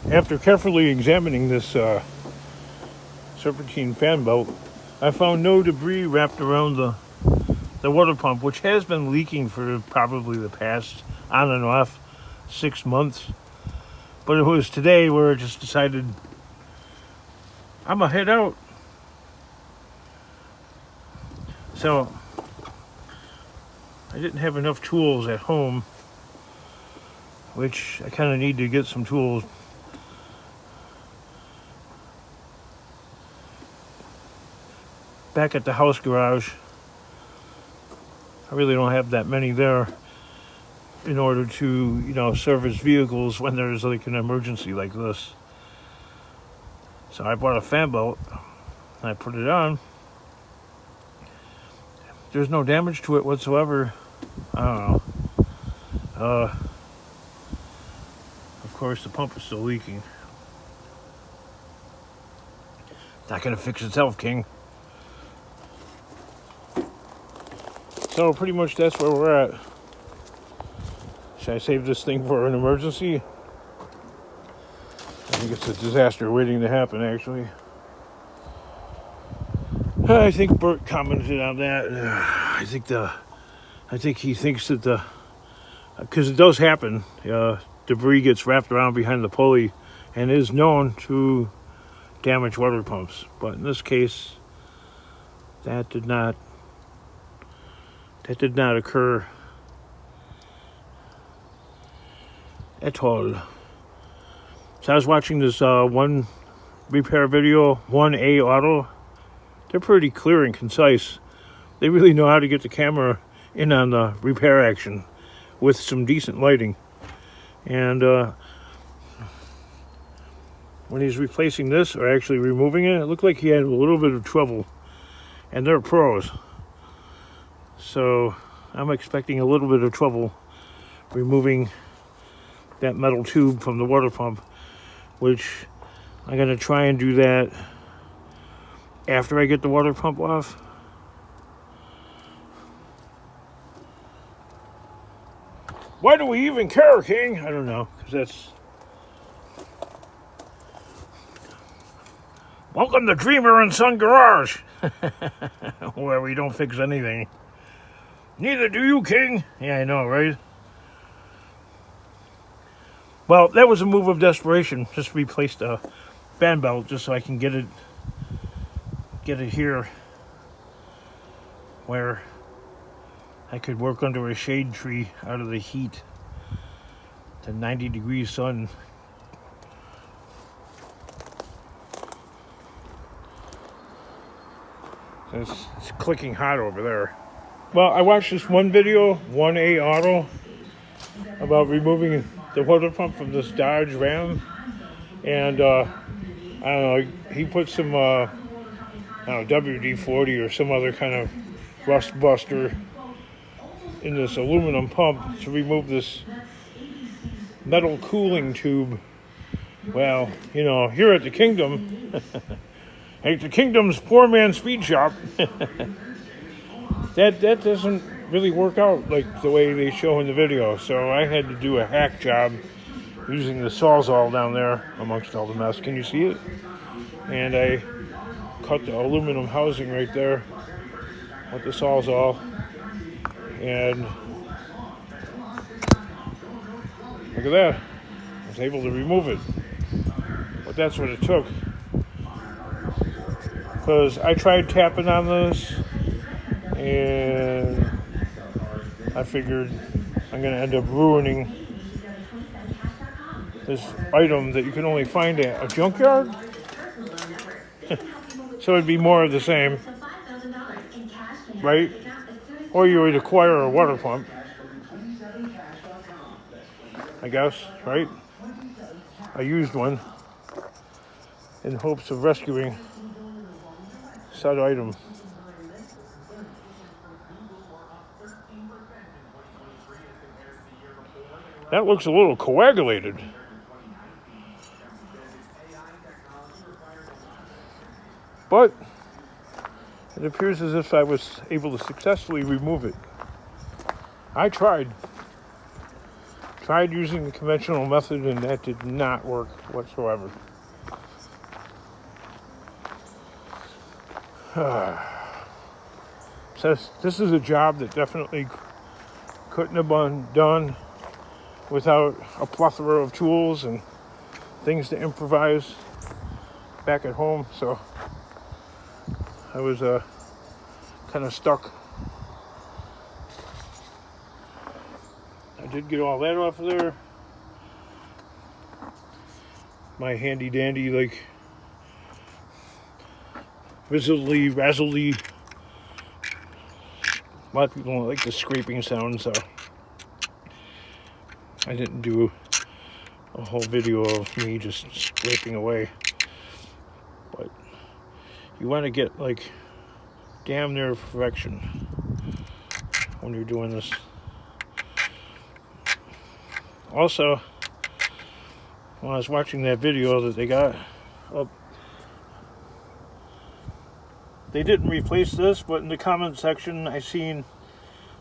After carefully examining this serpentine fan belt, I found no debris wrapped around the water pump, which has been leaking for probably the past on and off 6 months. But it was today where I just decided I'm gonna head out. So I didn't have enough tools at home, which I kind of need to get some tools. Back at the house garage, I really don't have that many there in order to, service vehicles when there's like an emergency like this. So I bought a fan belt and I put it on. There's no damage to it whatsoever. I don't know. Of course, the pump is still leaking. Not gonna fix itself, King. So pretty much that's where we're at. Should I save this thing for an emergency? I think it's a disaster waiting to happen, actually. I think Bert commented on that. I think he thinks that because it does happen, debris gets wrapped around behind the pulley and is known to damage water pumps. But in this case, that did not occur at all. So I was watching this one repair video, 1A Auto. They're pretty clear and concise. They really know how to get the camera in on the repair action with some decent lighting. And when he's replacing this, or actually removing it, it looked like he had a little bit of trouble. And they're pros. So I'm expecting a little bit of trouble removing that metal tube from the water pump, which I'm going to try and do that after I get the water pump off. Why do we even care, King? I don't know, because that's... Welcome to Dreamer and Son Garage, where we don't fix anything. Neither do you, King. Yeah, I know, right? Well, that was a move of desperation. Just replaced a fan belt just so I can get it here where I could work under a shade tree out of the heat. The 90-degree sun. It's clicking hot over there. Well, I watched this one video, 1A Auto, about removing the water pump from this Dodge Ram. And, I don't know, he put some, WD-40 or some other kind of rust buster in this aluminum pump to remove this metal cooling tube. Well, here at the Kingdom, at the Kingdom's Poor Man Speed Shop, that doesn't really work out like the way they show in the video. So I had to do a hack job using the Sawzall down there amongst all the mess. Can you see it? And I cut the aluminum housing right there with the Sawzall, and look at that. I was able to remove it. But that's what it took. Because I tried tapping on this, and I figured I'm going to end up ruining this item that you can only find at a junkyard. So it'd be more of the same, right? Or you would acquire a water pump, I guess, right? I used one in hopes of rescuing said item. That looks a little coagulated. But it appears as if I was able to successfully remove it. I tried. Tried using the conventional method and that did not work whatsoever. So this is a job that definitely couldn't have been done without a plethora of tools and things to improvise back at home. So I was kind of stuck. I did get all that off of there. My handy dandy, like, razzly. A lot of people don't like the scraping sound, so I didn't do a whole video of me just scraping away. But you want to get, like, damn near perfection when you're doing this. Also, when I was watching that video that they got up, they didn't replace this, but in the comment section I seen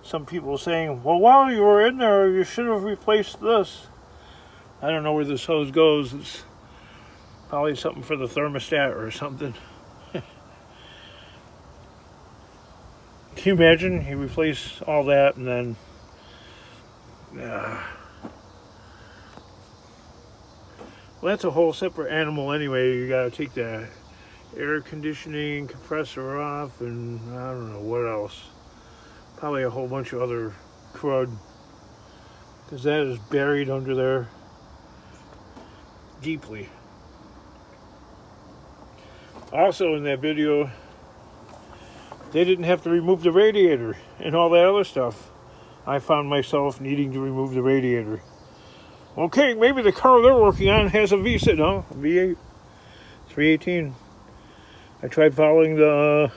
some people saying, well, while you were in there you should have replaced this. I don't know where this hose goes. It's probably something for the thermostat or something. Can you imagine? You replace all that and then well, that's a whole separate animal anyway. You gotta take the air conditioning compressor off and I don't know what else. Probably a whole bunch of other crud, because that is buried under there deeply. Also in that video, they didn't have to remove the radiator and all that other stuff. I found myself needing to remove the radiator. Okay, maybe the car they're working on has a V6. No, V8, 318. I tried following the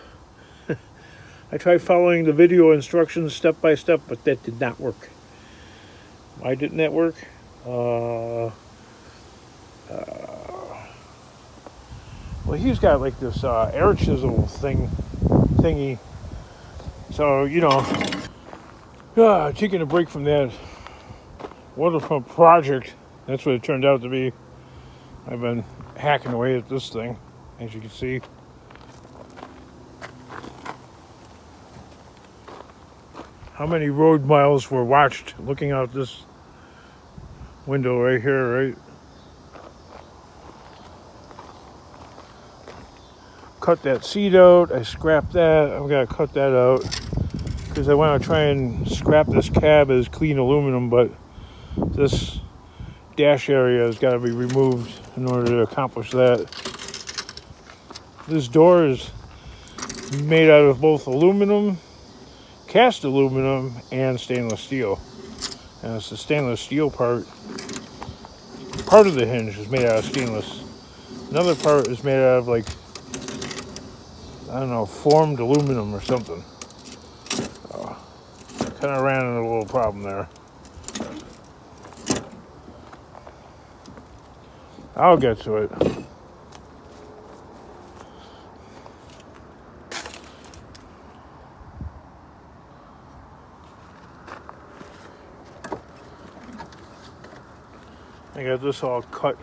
video instructions step by step, but that did not work. Why didn't that work? Well, he's got like this air chisel thingy. So, you know, taking a break from that water pump project, that's what it turned out to be. I've been hacking away at this thing, as you can see. How many road miles were watched looking out this window right here, right? Cut that seat out. I scrapped that. I'm gonna cut that out because I want to try and scrap this cab as clean aluminum, but this dash area has got to be removed in order to accomplish that. This door is made out of both aluminum, cast aluminum, and stainless steel. And it's the stainless steel part of the hinge is made out of stainless. Another part is made out of, like, I don't know, formed aluminum or something. Kind of ran into a little problem there. I'll get to it. I got this all cut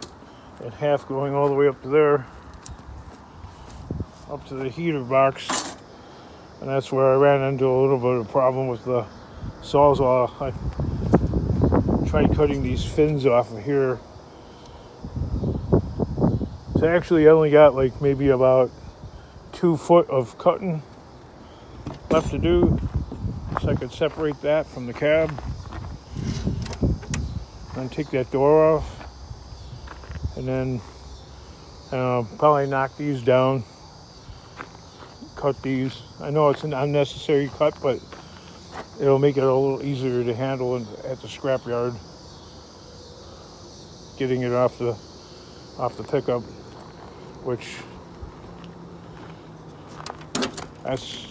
in half going all the way up to there, up to the heater box, and that's where I ran into a little bit of a problem with the Sawzall. I tried cutting these fins off of here. So actually I only got like maybe about 2 foot of cutting left to do, so I could separate that from the cab and take that door off, and then probably knock these down, cut these. I know it's an unnecessary cut, but it'll make it a little easier to handle at the scrapyard, getting it off the pickup, which this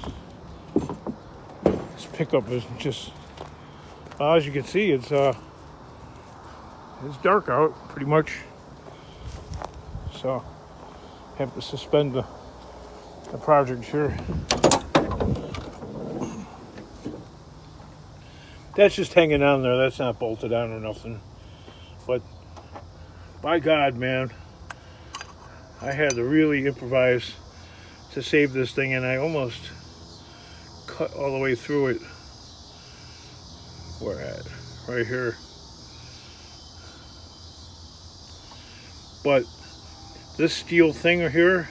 pickup is just, as you can see, it's dark out pretty much, so have to suspend the project here. That's just hanging on there. That's not bolted on or nothing. But by God, man, I had to really improvise to save this thing, and I almost cut all the way through it. Where at? Right here. But this steel thing here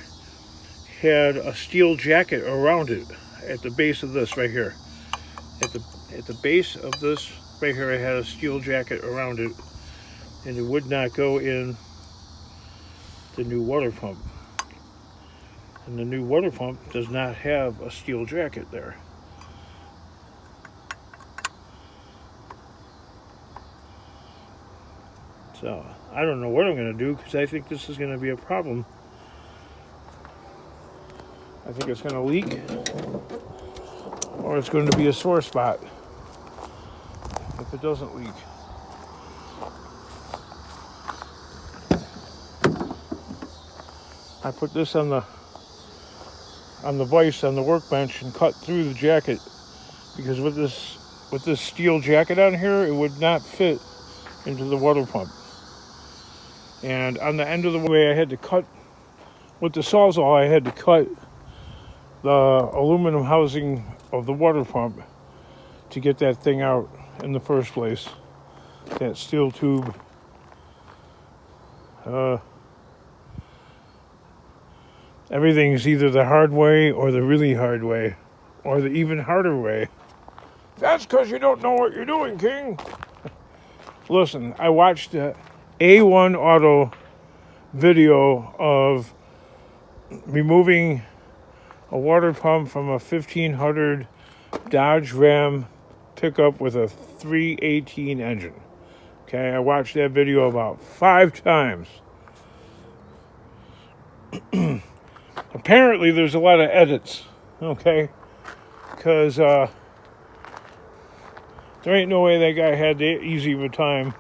had a steel jacket around it at the base of this right here. At the base of this right here, I had a steel jacket around it, and it would not go in the new water pump. And the new water pump does not have a steel jacket there. So I don't know what I'm going to do, because I think this is going to be a problem. I think it's going to leak, or it's going to be a sore spot if it doesn't leak. I put this on the vise on the workbench and cut through the jacket, because with this steel jacket on here, it would not fit into the water pump. And on the end of the way, I had to cut with the Sawzall. I had to cut the aluminum housing of the water pump to get that thing out in the first place. That steel tube. Everything's either the hard way or the really hard way, or the even harder way. That's because you don't know what you're doing, King. Listen, I watched a A1 Auto video of removing a water pump from a 1500 Dodge Ram pickup with a 318 engine. Okay, I watched that video about 5 times. Apparently, there's a lot of edits, okay? Because there ain't no way that guy had that easy of a time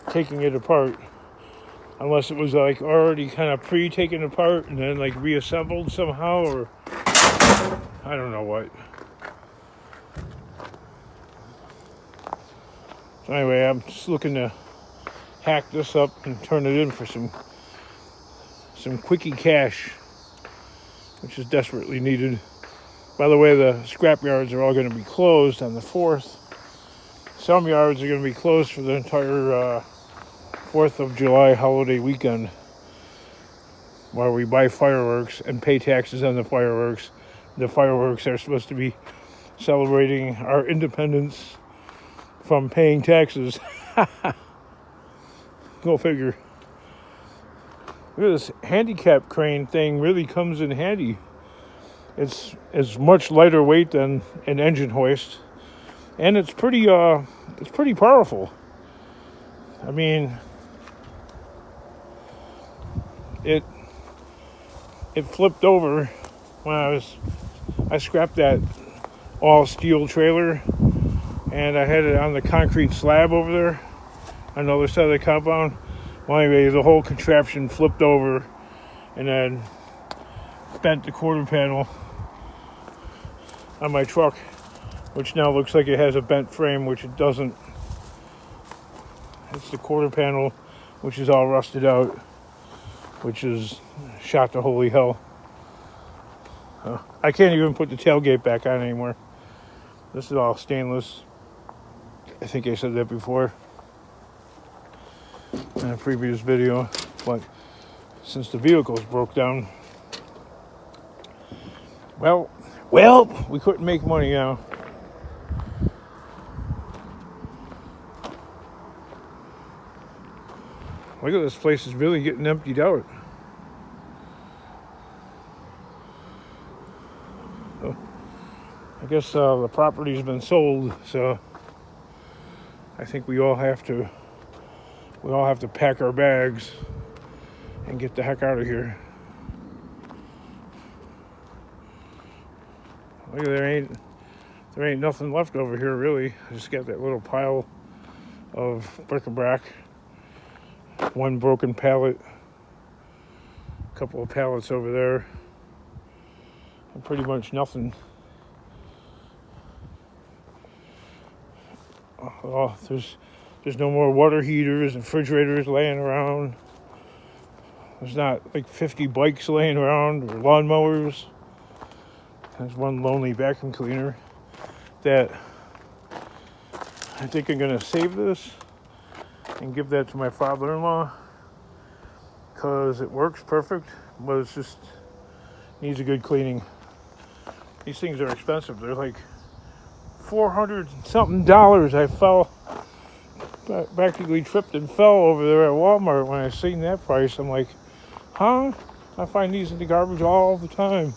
taking it apart, unless it was like already kind of pre-taken apart and then like reassembled somehow, or I don't know what. So anyway, I'm just looking to hack this up and turn it in for some quickie cash, which is desperately needed. By the way, the scrap yards are all going to be closed on the 4th. Some yards are going to be closed for the entire 4th of July holiday weekend, while we buy fireworks and pay taxes on the fireworks. The fireworks are supposed to be celebrating our independence from paying taxes. Go figure. Look at this handicap crane thing, really comes in handy. It's much lighter weight than an engine hoist, and it's pretty powerful. I mean, it flipped over when I scrapped that all steel trailer, and I had it on the concrete slab over there on the other side of the compound. Well, anyway, the whole contraption flipped over and then bent the quarter panel on my truck, which now looks like it has a bent frame, which it doesn't. It's the quarter panel, which is all rusted out, which is shot to holy hell. I can't even put the tailgate back on anymore. This is all stainless. I think I said that before in a previous video, but since the vehicles broke down, well, we couldn't make money now. Look at this place, is really getting emptied out. I guess the property's been sold, so I think we all have to pack our bags and get the heck out of here. Look, there ain't nothing left over here really. I just got that little pile of bric-a-brac, one broken pallet, a couple of pallets over there. and pretty much nothing. Oh, there's no more water heaters and refrigerators laying around. There's not like 50 bikes laying around or lawnmowers. There's one lonely vacuum cleaner that I think I'm going to save this and give that to my father-in-law because it works perfect, but it's just needs a good cleaning. These things are expensive. They're like $400 something. I fell, practically tripped and fell over there at Walmart when I seen that price. I'm like, huh? I find these in the garbage all the time.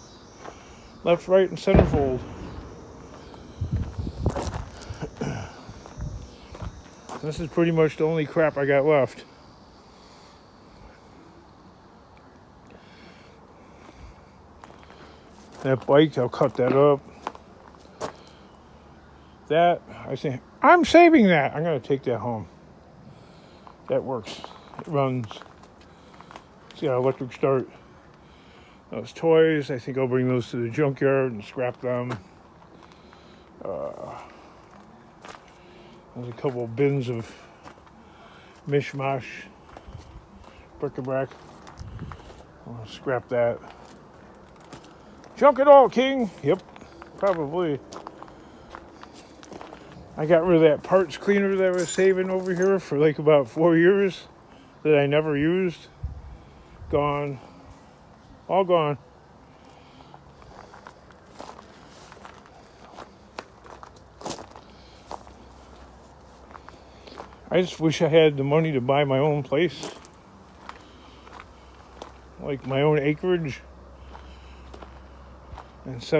Left, right, and centerfold. This is pretty much the only crap I got left. That bike, I'll cut that up. That, I say, I'm saving that. I'm going to take that home. That works. It runs. It's got electric start. Those toys, I think I'll bring those to the junkyard and scrap them. There's a couple of bins of mishmash, bric-a-brac. I'll scrap that. Junk it all, King. Yep, probably. I got rid of that parts cleaner that I was saving over here for like about 4 years that I never used. Gone. All gone. I just wish I had the money to buy my own place. Like my own acreage. And set